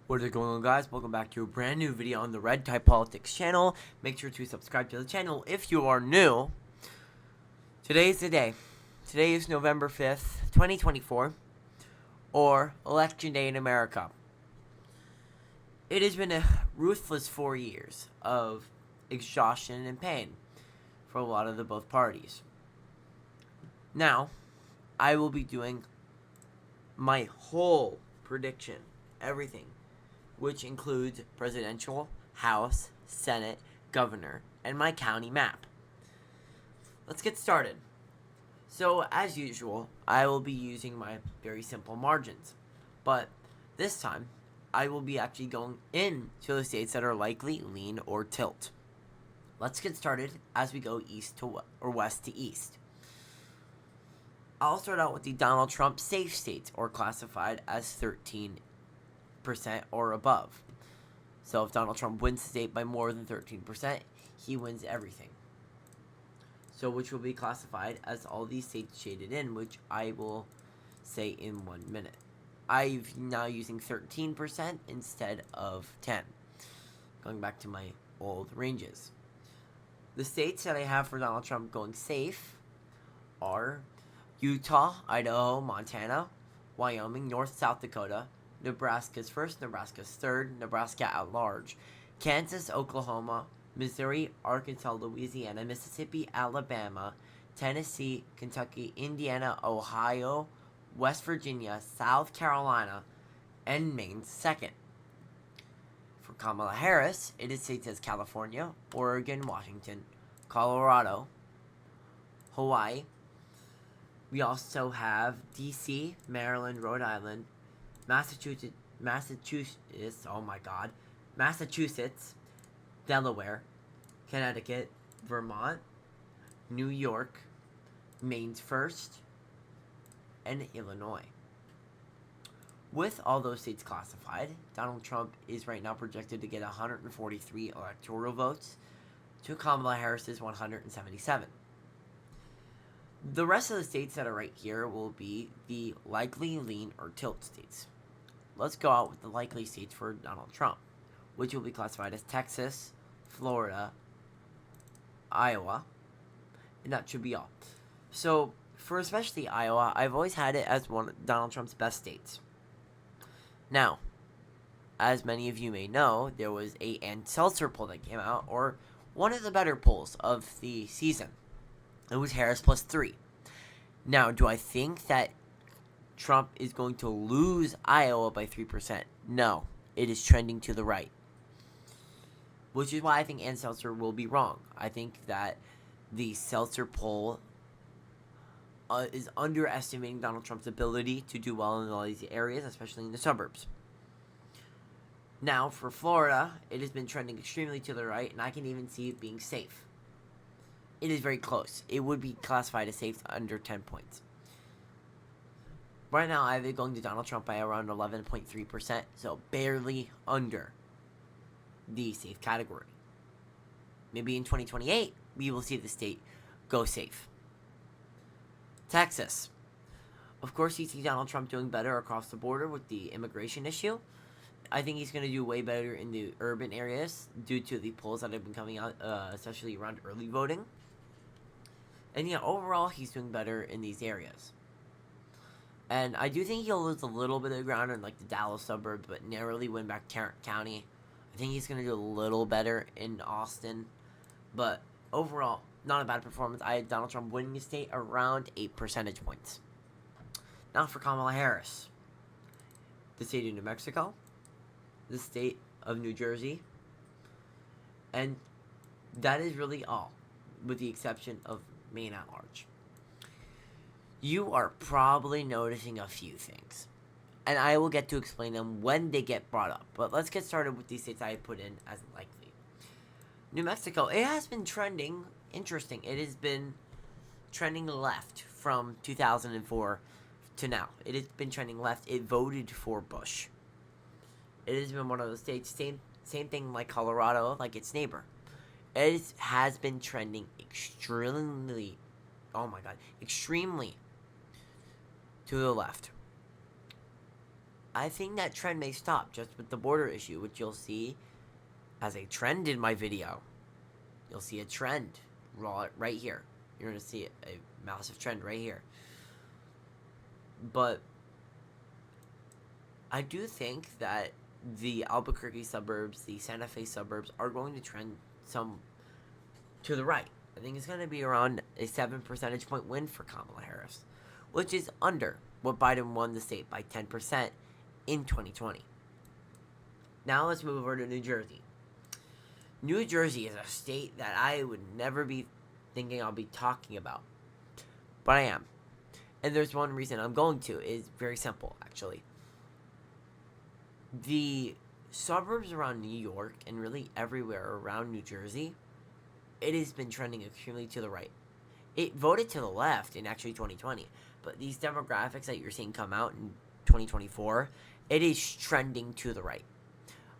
What is going on, guys? Welcome back to a brand new video on the Red Type Politics channel. Make sure to subscribe to the channel if you are new. Today is the day. Today is November 5th, 2024, or Election Day in America. It has been a ruthless 4 years of exhaustion and pain for a lot of the both parties. Now, I will be doing my whole prediction, everything, which includes presidential, House, Senate, governor, and my county map. Let's get started. So, as usual, I will be using my very simple margins. But this time, I will be actually going into the states that are likely, lean, or tilt. Let's get started as we go west to east. I'll start out with the Donald Trump safe states, or classified as 13% or above. So if Donald Trump wins the state by more than 13%, he wins everything. So which will be classified as all these states shaded in, which I will say in 1 minute. I'm now using 13% instead of 10. Going back to my old ranges. The states that I have for Donald Trump going safe are Utah, Idaho, Montana, Wyoming, North South Dakota, Nebraska's first, Nebraska's third, Nebraska at large, Kansas, Oklahoma, Missouri, Arkansas, Louisiana, Mississippi, Alabama, Tennessee, Kentucky, Indiana, Ohio, West Virginia, South Carolina, and Maine second. For Kamala Harris, it is states as California, Oregon, Washington, Colorado, Hawaii. We also have D.C., Maryland, Rhode Island, Massachusetts, Delaware, Connecticut, Vermont, New York, Maine's first, and Illinois. With all those states classified, Donald Trump is right now projected to get 143 electoral votes to Kamala Harris's 177. The rest of the states that are right here will be the likely, lean, or tilt states. Let's go out with the likely states for Donald Trump, which will be classified as Texas, Florida, Iowa, and that should be all. So, for especially Iowa, I've always had it as one of Donald Trump's best states. Now, as many of you may know, there was a Ann Seltzer poll that came out, or one of the better polls of the season. It was Harris plus 3. Now, do I think that Trump is going to lose Iowa by 3%? No. It is trending to the right. Which is why I think Ann Seltzer will be wrong. I think that the Seltzer poll is underestimating Donald Trump's ability to do well in all these areas, especially in the suburbs. Now, for Florida, it has been trending extremely to the right, and I can even see it being safe. It is very close. It would be classified as safe under 10 points. Right now, I have it going to Donald Trump by around 11.3%, so barely under the safe category. Maybe in 2028, we will see the state go safe. Texas. Of course, you see Donald Trump doing better across the border with the immigration issue. I think he's going to do way better in the urban areas due to the polls that have been coming out, especially around early voting. And yeah, overall, he's doing better in these areas. And I do think he'll lose a little bit of ground in like the Dallas suburbs, but narrowly win back Tarrant County. I think he's going to do a little better in Austin. But overall, not a bad performance. I had Donald Trump winning the state around 8 percentage points. Now for Kamala Harris. The state of New Mexico. The state of New Jersey. And that is really all, with the exception of Maine at large. You are probably noticing a few things, and I will get to explain them when they get brought up. But let's get started with these states I put in as likely. New Mexico, it has been trending interesting. It has been trending left from 2004 to now. It has been trending left. It voted for Bush. It has been one of those states, same thing like Colorado, like its neighbor. It has been trending extremely to the left. I think that trend may stop just with the border issue, which you'll see as a trend in my video. You'll see a trend right here. You're going to see a massive trend right here. But I do think that the Albuquerque suburbs, the Santa Fe suburbs, are going to trend some to the right. I think it's going to be around a 7 percentage point win for Kamala Harris, which is under what Biden won the state by 10% in 2020. Now let's move over to New Jersey. New Jersey is a state that I would never be thinking I'll be talking about, but I am. And there's one reason I'm going to. It's very simple, actually. The suburbs around New York and really everywhere around New Jersey, it has been trending extremely to the right. It voted to the left in actually 2020, but these demographics that you're seeing come out in 2024, it is trending to the right.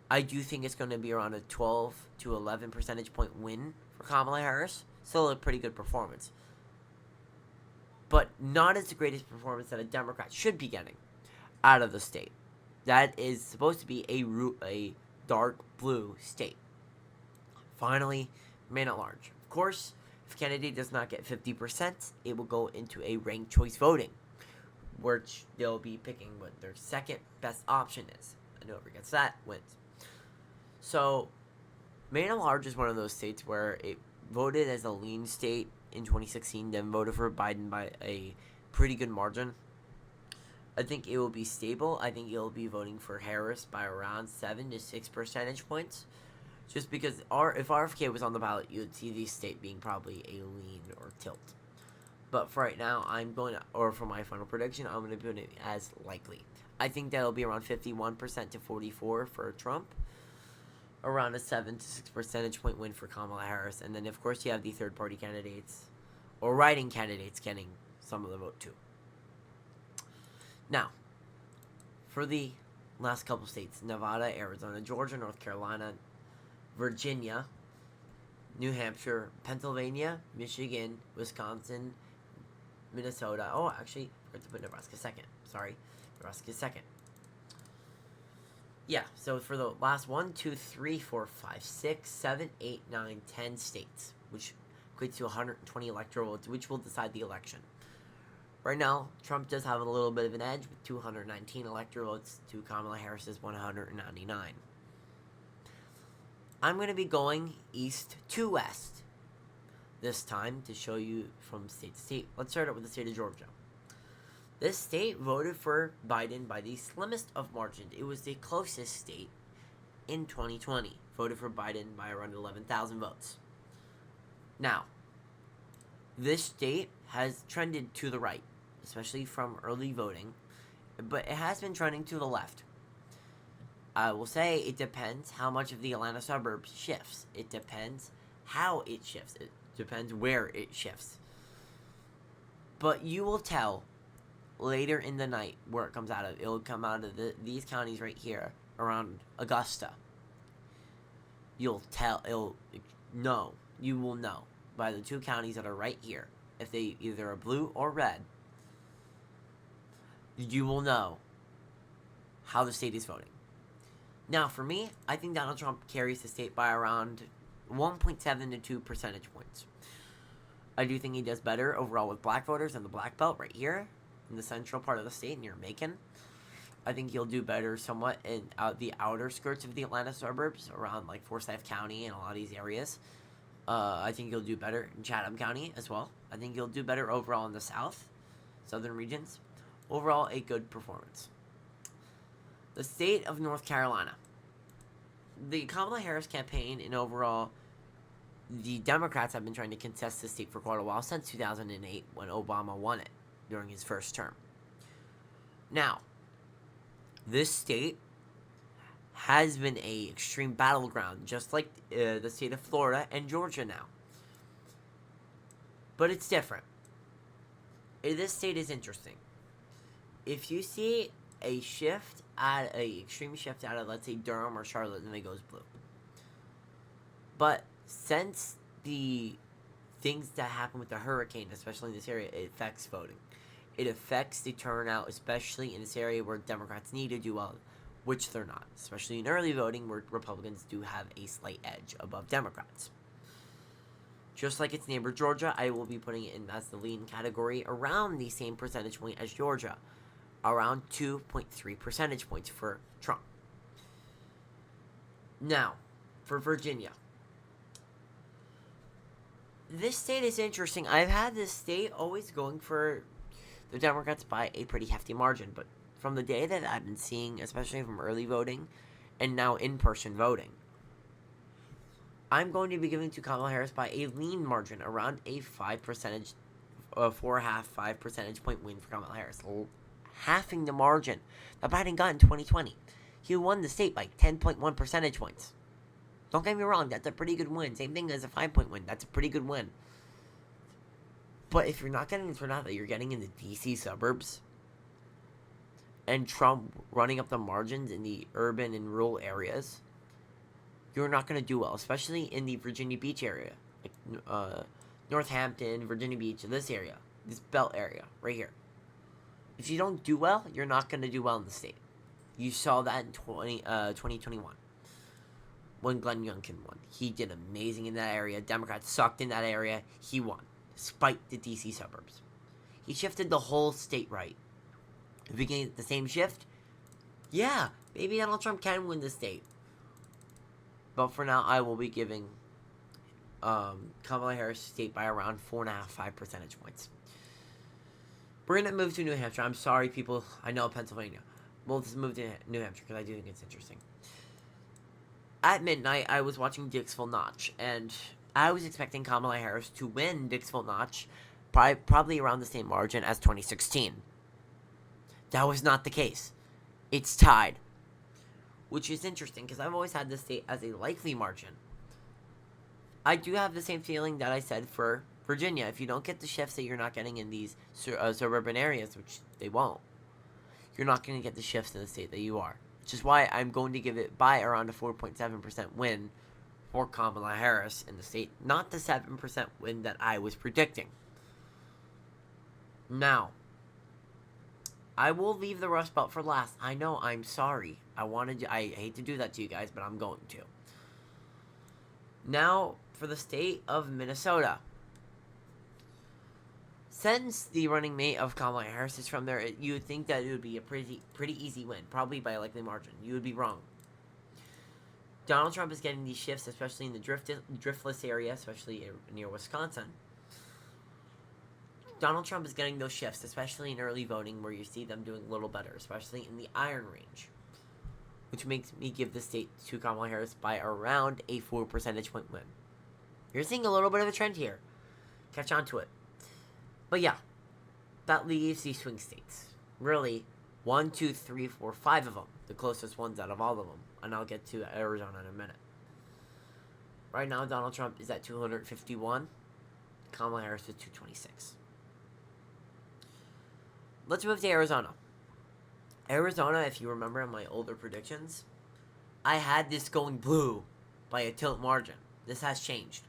I do think it's going to be around a 12 to 11 percentage point win for Kamala Harris. Still a pretty good performance, but not as the greatest performance that a Democrat should be getting out of the state. That is supposed to be a dark blue state. Finally, Maine at large. Of course, if a candidate does not get 50%, it will go into a ranked choice voting, which they'll be picking what their second best option is. And whoever gets that wins. So, Maine at large is one of those states where it voted as a lean state in 2016, then voted for Biden by a pretty good margin. I think it will be stable. I think you'll be voting for Harris by around 7 to 6 percentage points. Just because if RFK was on the ballot, you'd see the state being probably a lean or tilt. But for right now, for my final prediction, I'm going to put it as likely. I think that'll be around 51% to 44% for Trump. Around a 7 to 6 percentage point win for Kamala Harris. And then, of course, you have the third-party candidates or writing candidates getting some of the vote, too. Now, for the last couple states, Nevada, Arizona, Georgia, North Carolina, Virginia, New Hampshire, Pennsylvania, Michigan, Wisconsin, Minnesota. Oh, actually, I forgot to put Nebraska second. Sorry, Nebraska second. Yeah, so for the last 1, 2, 3, 4, 5, 6, 7, 8, 9, 10 states, which equates to 120 electoral votes, which will decide the election. Right now, Trump does have a little bit of an edge with 219 electoral votes to Kamala Harris's 199. I'm going to be going east to west this time to show you from state to state. Let's start out with the state of Georgia. This state voted for Biden by the slimmest of margins. It was the closest state in 2020. Voted for Biden by around 11,000 votes. Now, this state has trended to the right, especially from early voting, but it has been trending to the left. I will say it depends how much of the Atlanta suburbs shifts. It depends how it shifts. It depends where it shifts. But you will tell later in the night where it comes out of. It will come out of these counties right here around Augusta. You will know by the two counties that are right here. If they either are blue or red, you will know how the state is voting. Now, for me, I think Donald Trump carries the state by around 1.7 to 2 percentage points. I do think he does better overall with black voters and the black belt right here in the central part of the state near Macon. I think he'll do better somewhat in the outer skirts of the Atlanta suburbs around like Forsyth County and a lot of these areas. I think he'll do better in Chatham County as well. I think he'll do better overall in the southern regions. Overall, a good performance. The state of North Carolina. The Kamala Harris campaign and overall, the Democrats have been trying to contest the state for quite a while, since 2008 when Obama won it during his first term. Now, this state has been a extreme battleground, just like the state of Florida and Georgia now. But it's different. This state is interesting. If you see a extreme shift out of, let's say, Durham or Charlotte, then it goes blue. But since the things that happen with the hurricane, especially in this area, it affects voting. it affects the turnout, especially in this area where Democrats need to do well, which they're not, especially in early voting where Republicans do have a slight edge above Democrats. Just like its neighbor Georgia, I will be putting it in as the lean category around the same percentage point as Georgia, around 2.3 percentage points for Trump. Now, for Virginia. This state is interesting. I've had this state always going for the Democrats by a pretty hefty margin, but from the day that I've been seeing, especially from early voting and now in-person voting, I'm going to be giving to Kamala Harris by a lean margin, around a 5 percentage point win for Kamala Harris, halving the margin that Biden got in 2020. He won the state by 10.1 percentage points. Don't get me wrong, that's a pretty good win. Same thing as a 5-point win. That's a pretty good win. But if you're not getting the turnout that you're getting in the D.C. suburbs, and Trump running up the margins in the urban and rural areas, you're not going to do well, especially in the Virginia Beach area. Like Northampton, Virginia Beach, this area. This belt area, right here. If you don't do well, you're not going to do well in the state. You saw that in 2021. When Glenn Youngkin won. He did amazing in that area. Democrats sucked in that area. He won, despite the D.C. suburbs. He shifted the whole state right. If we get the same shift, yeah, maybe Donald Trump can win the state. But for now, I will be giving Kamala Harris state by around 4.5 percentage points. We're going to move to New Hampshire. I'm sorry, people. I know Pennsylvania. We'll just move to New Hampshire because I do think it's interesting. At midnight, I was watching Dixville Notch, and I was expecting Kamala Harris to win Dixville Notch probably around the same margin as 2016. That was not the case. It's tied. Which is interesting, because I've always had this state as a likely margin. I do have the same feeling that I said for Virginia. If you don't get the shifts that you're not getting in these suburban areas, which they won't, you're not going to get the shifts in the state that you are. Which is why I'm going to give it by around a 4.7% win for Kamala Harris in the state. Not the 7% win that I was predicting. Now, I will leave the Rust Belt for last. I know, I'm sorry. I hate to do that to you guys, but I'm going to. Now, for the state of Minnesota. Since the running mate of Kamala Harris is from there, you would think that it would be a pretty easy win, probably by a likely margin. You would be wrong. Donald Trump is getting these shifts, especially in the driftless area, especially near Wisconsin. Donald Trump is getting those shifts, especially in early voting, where you see them doing a little better, especially in the Iron Range, which makes me give the state to Kamala Harris by around a 4 percentage point win. You're seeing a little bit of a trend here. Catch on to it. But yeah, that leaves the swing states. Really, 1, 2, 3, 4, 5 of them. The closest ones out of all of them. And I'll get to Arizona in a minute. Right now, Donald Trump is at 251. Kamala Harris is 226. Let's move to Arizona. Arizona, if you remember in my older predictions, I had this going blue by a tilt margin. This has changed.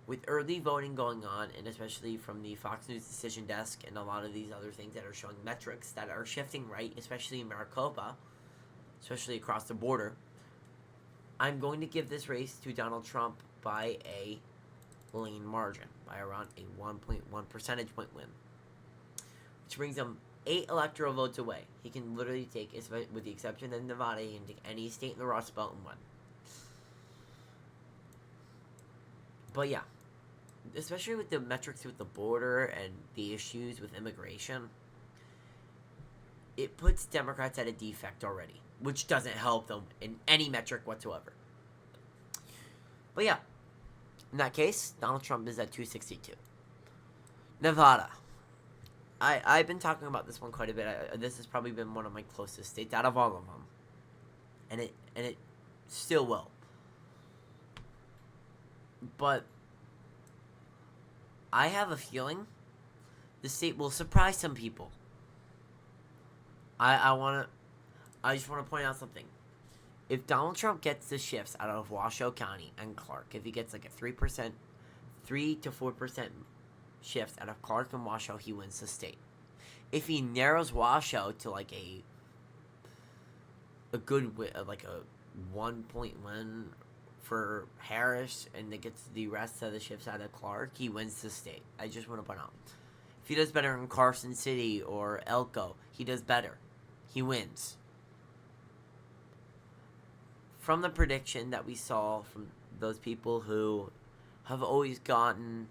With early voting going on, and especially from the Fox News decision desk and a lot of these other things that are showing metrics that are shifting right, especially in Maricopa, especially across the border, I'm going to give this race to Donald Trump by a lean margin, by around a 1.1 percentage point win, which brings him 8 electoral votes away. He can literally take, with the exception of Nevada, he can take any state in the Rust Belt and win. But yeah, especially with the metrics with the border and the issues with immigration, it puts Democrats at a defect already, which doesn't help them in any metric whatsoever. But yeah, in that case, Donald Trump is at 262. Nevada. I've been talking about this one quite a bit. This has probably been one of my closest states out of all of them. And it still will. But I have a feeling the state will surprise some people. I just want to point out something. If Donald Trump gets the shifts out of Washoe County and Clark, if he gets like a 3 to 4% shifts out of Clark and Washoe, he wins the state. if he narrows washout to like a good like a 1-point win for Harris, and it gets the rest of the shifts out of Clark, he wins the state. I just want to point out. If he does better in Carson City or Elko, he does better. He wins. From the prediction that we saw from those people who have always gotten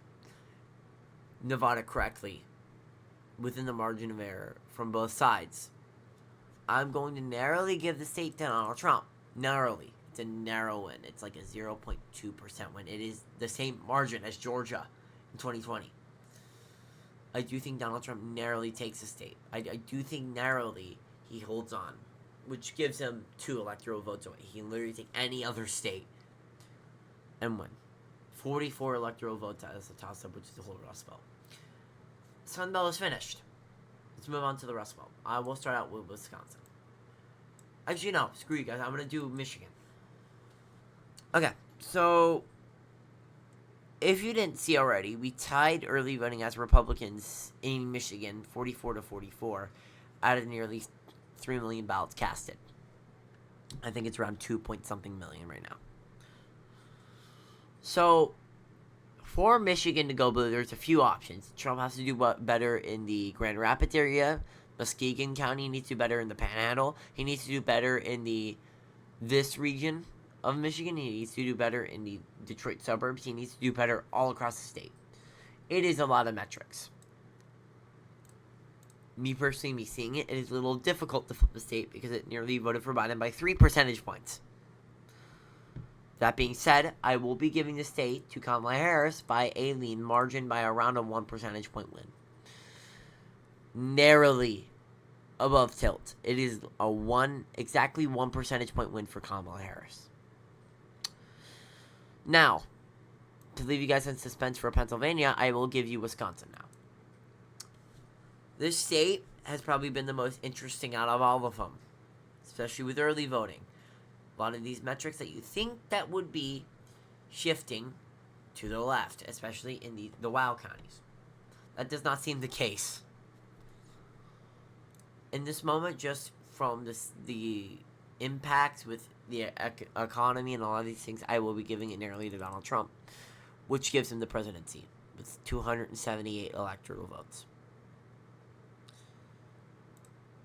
Nevada correctly within the margin of error from both sides, I'm going to narrowly give the state to Donald Trump. Narrowly. It's a narrow win. It's like a 0.2% win. It is the same margin as Georgia in 2020. I do think Donald Trump narrowly takes the state. I do think narrowly he holds on, which gives him 2 electoral votes away. He can literally take any other state and win. 44 electoral votes as a toss-up, which is the whole Rust Belt. Sun Belt is finished. Let's move on to the Rust Belt. I will start out with Wisconsin. Actually, no. Screw you guys. I'm going to do Michigan. Okay. So, if you didn't see already, we tied early voting as Republicans in Michigan 44-44 out of nearly 3 million ballots casted. I think it's around 2-point-something million right now. So, for Michigan to go blue, there's a few options. Trump has to do better in the Grand Rapids area. Muskegon County needs to do better in the Panhandle. He needs to do better in this region of Michigan. He needs to do better in the Detroit suburbs. He needs to do better all across the state. It is a lot of metrics. Me personally, me seeing it, it is a little difficult to flip the state because it nearly voted for Biden by 3 percentage points. That being said, I will be giving the state to Kamala Harris by a lean margin by around a 1 percentage point win. Narrowly above tilt. It is exactly 1 percentage point win for Kamala Harris. Now, to leave you guys in suspense for Pennsylvania, I will give you Wisconsin now. This state has probably been the most interesting out of all of them, especially with early voting. A lot of these metrics that you think that would be shifting to the left, especially in the WOW counties. That does not seem the case. In this moment, just from the impacts with the economy and a lot of these things, I will be giving it narrowly to Donald Trump, which gives him the presidency with 278 electoral votes.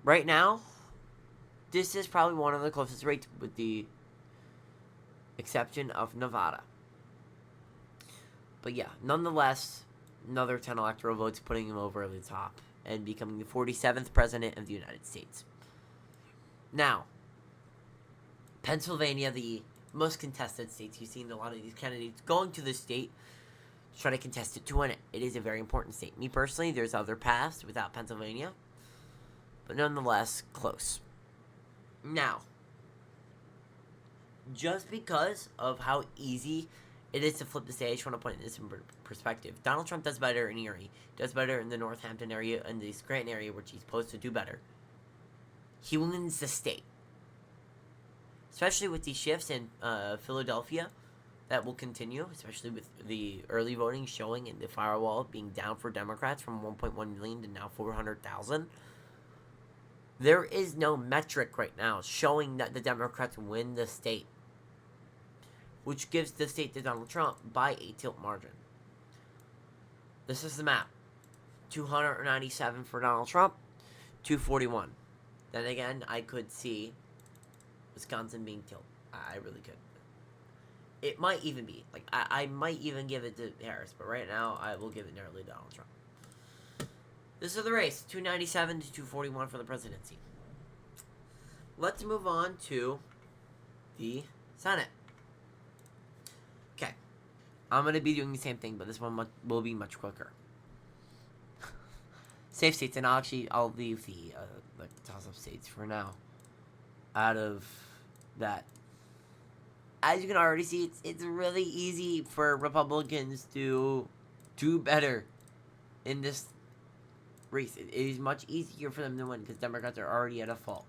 Right now, this is probably one of the closest rates with the exception of Nevada. But yeah, nonetheless, another 10 electoral votes putting him over the top and becoming the 47th president of the United States. Now, Pennsylvania, the most contested states. You've seen a lot of these candidates going to the state to try to contest it to win it. It is a very important state. Me personally, there's other paths without Pennsylvania, but nonetheless, close. Now, just because of how easy it is to flip the state, I just want to put this in perspective. Donald Trump does better in Erie, does better in the Northampton area and the Scranton area, which he's supposed to do better. He wins the state. Especially with these shifts in Philadelphia that will continue, especially with the early voting showing and the firewall being down for Democrats from 1.1 million to now 400,000. There is no metric right now showing that the Democrats win the state, which gives the state to Donald Trump by a tilt margin. This is the map. 297 for Donald Trump, 241. Then again, I could see Wisconsin being tilt. I really could. It might even be. I might even give it to Harris, but right now, I will give it narrowly to Donald Trump. This is the race, 297 to 241 for the presidency. Let's move on to the Senate. Okay. I'm going to be doing the same thing, but this one will be much quicker. Safe states, and I'll leave the toss-up states for now out of that. As you can already see, it's really easy for Republicans to do better in this race. It is much easier for them to win because Democrats are already at a fault.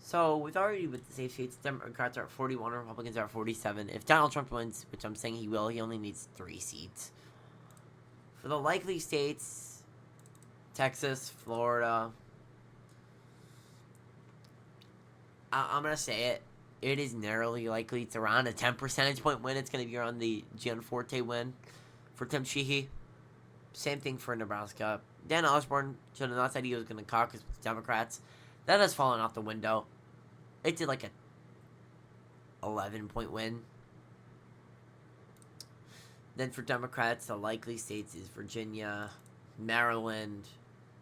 So, with the safe states, Democrats are at 41, Republicans are at 47. If Donald Trump wins, which I'm saying he will, he only needs 3 seats. For the likely states, Texas, Florida. I'm going to say it. It is narrowly likely it's around a 10 percentage point win. It's going to be around the Gianforte win for Tim Sheehy. Same thing for Nebraska. Dan Osborne should have not said he was going to caucus with the Democrats. That has fallen out the window. It did like a 11-point win. Then for Democrats, the likely states is Virginia, Maryland,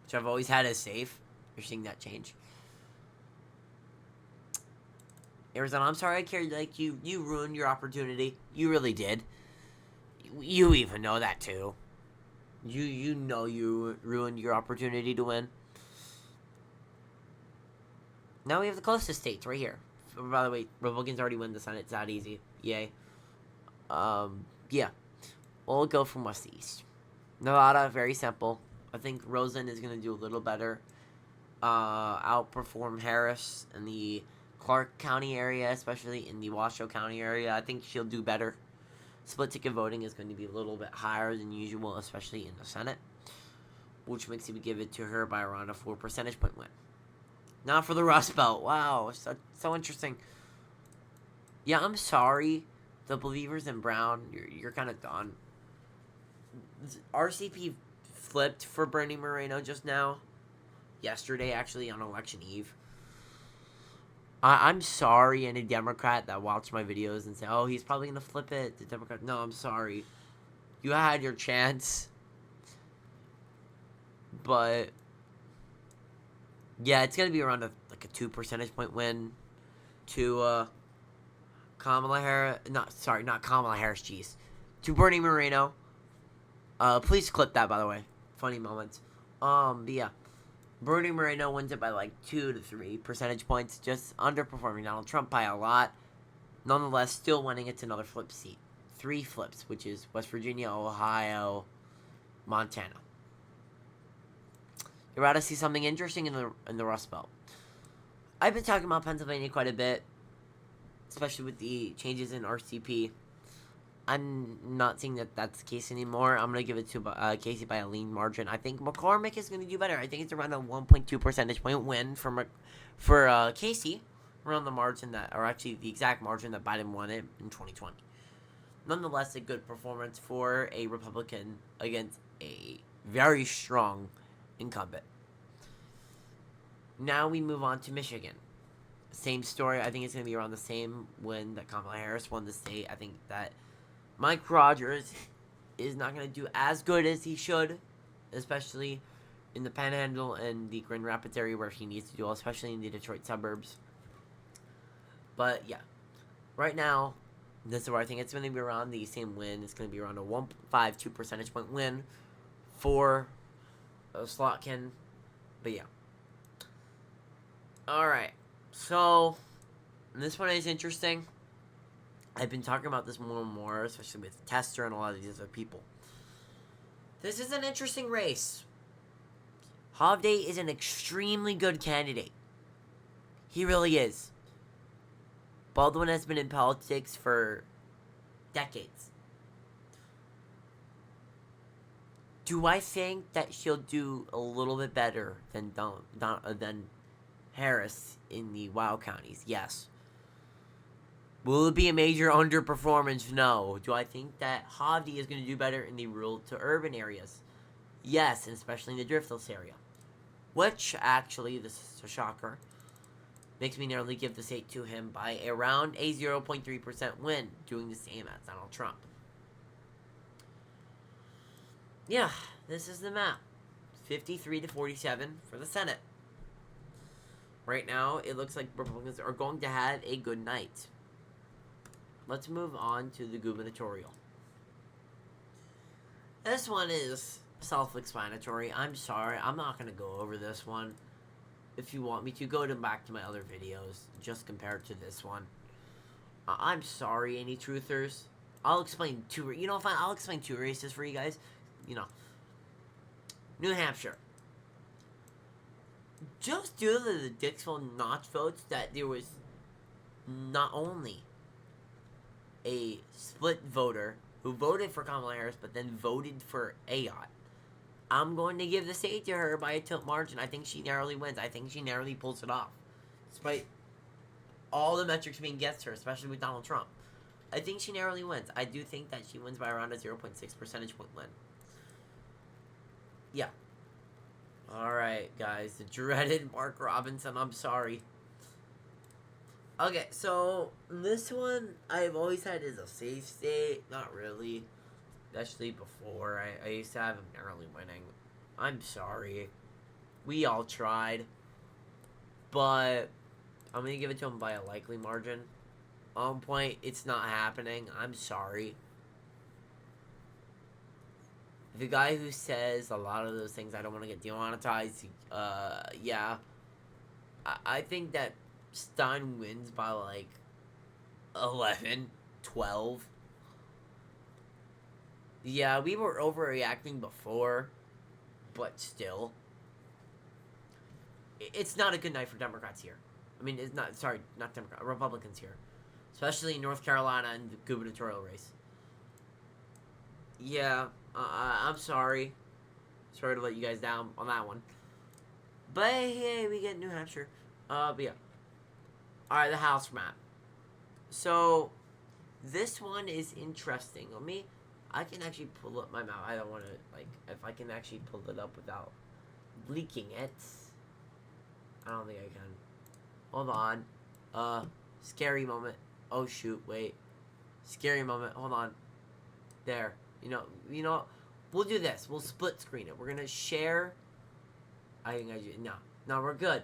which I've always had as safe. You're seeing that change. Arizona, I'm sorry I carried like you. You ruined your opportunity. You really did. You even know that too. You know you ruined your opportunity to win. Now we have the closest states right here. By the way, Republicans already win the Senate. It's that easy. Yay. Yeah. We'll go from west to east. Nevada, very simple. I think Rosen is going to do a little better. Outperform Harris in the Clark County area, especially in the Washoe County area. I think she'll do better. Split ticket voting is going to be a little bit higher than usual, especially in the Senate, which makes me give it to her by around a 4 percentage point win. Now for the Rust Belt. Wow, so interesting. Yeah, I'm sorry, the believers in Brown. You're kind of done. RCP flipped for Bernie Moreno just now. Yesterday, actually, on election eve. I'm sorry, any Democrat that watched my videos and said, oh, he's probably going to flip it to Democrat. No, I'm sorry. You had your chance. But, yeah, it's going to be around a 2 percentage point win to Kamala Harris. Not Kamala Harris, jeez. To Bernie Moreno. Please clip that, by the way. Funny moments. But yeah. Bernie Moreno wins it by like 2 to 3 percentage points, just underperforming Donald Trump by a lot. Nonetheless, still winning it to another flip seat. 3 flips, which is West Virginia, Ohio, Montana. You're about to see something interesting in the Rust Belt. I've been talking about Pennsylvania quite a bit, especially with the changes in RCP. I'm not saying that that's the case anymore. I'm going to give it to Casey by a lean margin. I think McCormick is going to do better. I think it's around a 1.2 percentage point win for Casey, around the margin that, or actually the exact margin that Biden won it in 2020. Nonetheless, a good performance for a Republican against a very strong incumbent. Now we move on to Michigan. Same story. I think it's going to be around the same win that Kamala Harris won the state. I think that Mike Rogers is not going to do as good as he should, especially in the Panhandle and the Grand Rapids area where he needs to do, especially in the Detroit suburbs. But yeah, right now, this is where I think it's going to be around the same win. It's going to be around a 1.52 percentage point win for Slotkin. But yeah. Alright, so this one is interesting. I've been talking about this more and more, especially with Tester and a lot of these other people. This is an interesting race. Hovde is an extremely good candidate. He really is. Baldwin has been in politics for decades. Do I think that she'll do a little bit better than Harris in the wild counties? Yes. Will it be a major underperformance? No. Do I think that Hovde is going to do better in the rural to urban areas? Yes, and especially in the Driftless area. Which, actually, this is a shocker, makes me nearly give the state to him by around a 0.3% win, doing the same as Donald Trump. Yeah, this is the map. 53 to 47 for the Senate. Right now, it looks like Republicans are going to have a good night. Let's move on to the gubernatorial. This one is self-explanatory. I'm sorry, I'm not going to go over this one. If you want me to, go back to my other videos, just compared to this one. I'm sorry, any truthers. I'll explain I'll explain 2 races for you guys. New Hampshire. Just due to the Dixville notch votes, that there was not only a split voter who voted for Kamala Harris, but then voted for Ayotte. I'm going to give the state to her by a tilt margin. I think she narrowly wins. I think she narrowly pulls it off. Despite all the metrics being against her, especially with Donald Trump. I think she narrowly wins. I do think that she wins by around a 0.6 percentage point win. Yeah. Alright, guys. The dreaded Mark Robinson. I'm sorry. Okay, so this one I've always had is a safe state. Not really. Especially before. I used to have him narrowly winning. I'm sorry. We all tried. But I'm going to give it to him by a likely margin. On point, it's not happening. I'm sorry. The guy who says a lot of those things, I don't want to get demonetized, yeah. I think that Stein wins by like 11, 12. Yeah, we were overreacting before, but still. It's not a good night for Democrats here. I mean, it's not, sorry, not Democrats, Republicans here. Especially in North Carolina and the gubernatorial race. Yeah, I'm sorry. Sorry to let you guys down on that one. But hey, we get New Hampshire. But yeah. Alright, the House map. So, this one is interesting. I can actually pull up my map. I don't want to, like, if I can actually pull it up without leaking it. I don't think I can. Hold on. Scary moment. Oh, shoot, wait. Scary moment. Hold on. There. You know, we'll do this. We'll split screen it. We're going to share. I think I do. No, we're good.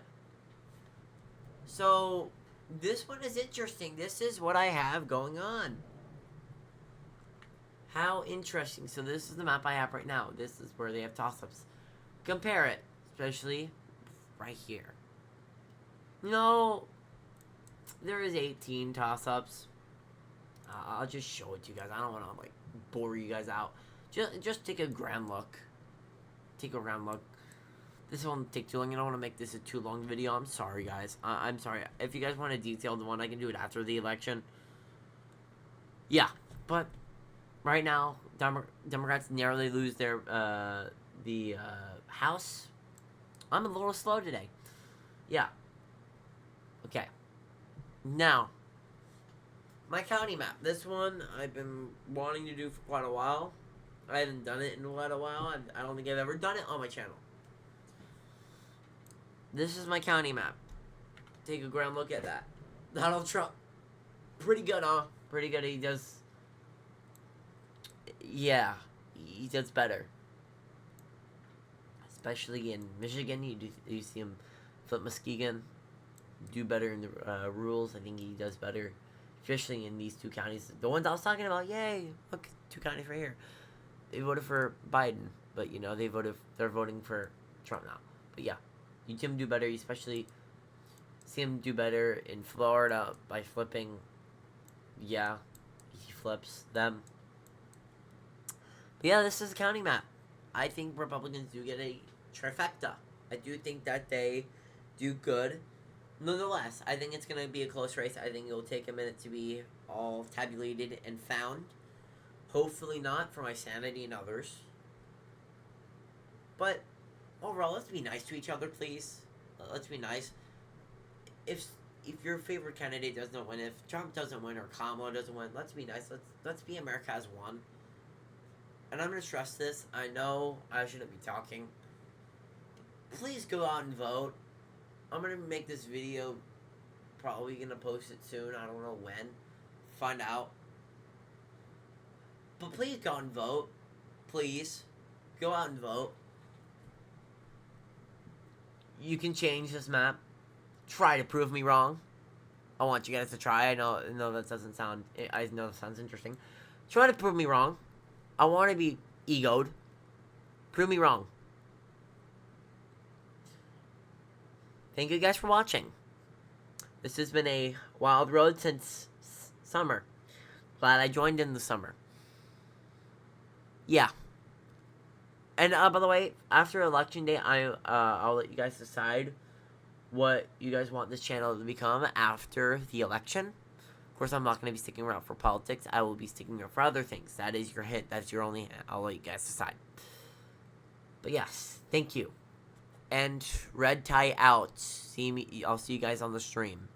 So, this one is interesting. This is what I have going on. How interesting. So, this is the map I have right now. This is where they have toss-ups. Compare it. Especially right here. No, there is 18 toss-ups. I'll just show it to you guys. I don't want to, like, bore you guys out. Just take a ground look. Take a ground look. This won't take too long. I don't want to make this a too long video. I'm sorry, guys. I'm sorry. If you guys want a detailed one, I can do it after the election. Yeah, but right now, Democrats narrowly lose their the House. I'm a little slow today. Yeah. Okay. Now, my county map. This one I've been wanting to do for quite a while. I haven't done it in quite a while. I don't think I've ever done it on my channel. This is my county map. Take a ground look at that. Donald Trump. Pretty good, huh? Pretty good. He does... Yeah. He does better. Especially in Michigan. You see him flip Muskegon. Do better in the rules. I think he does better. Especially in these two counties. The ones I was talking about. Yay. Look, two counties right here. They voted for Biden. But, you know, they're voting for Trump now. But, yeah. You see him do better, especially see him do better in Florida by flipping. Yeah, he flips them. But yeah, this is a county map. I think Republicans do get a trifecta. I do think that they do good. Nonetheless, I think it's going to be a close race. I think it will take a minute to be all tabulated and found. Hopefully not, for my sanity and others. But overall, let's be nice to each other, please. Let's be nice. If your favorite candidate doesn't win, if Trump doesn't win or Kamala doesn't win, let's be nice. Let's be America as one. And I'm gonna stress this. I know I shouldn't be talking. Please go out and vote. I'm gonna make this video. Probably gonna post it soon. I don't know when. Find out. But please go and vote. Please go out and vote. You can change this map. Try to prove me wrong. I want you guys to try. I know that doesn't sound... I know that sounds interesting. Try to prove me wrong. I want to be egoed. Prove me wrong. Thank you guys for watching. This has been a wild road since summer. Glad I joined in the summer. Yeah. And, by the way, after Election Day, I'll let you guys decide what you guys want this channel to become after the election. Of course, I'm not going to be sticking around for politics. I will be sticking around for other things. That is your hit. That's your only hit. I'll let you guys decide. But yes, thank you. And red tie out. I'll see you guys on the stream.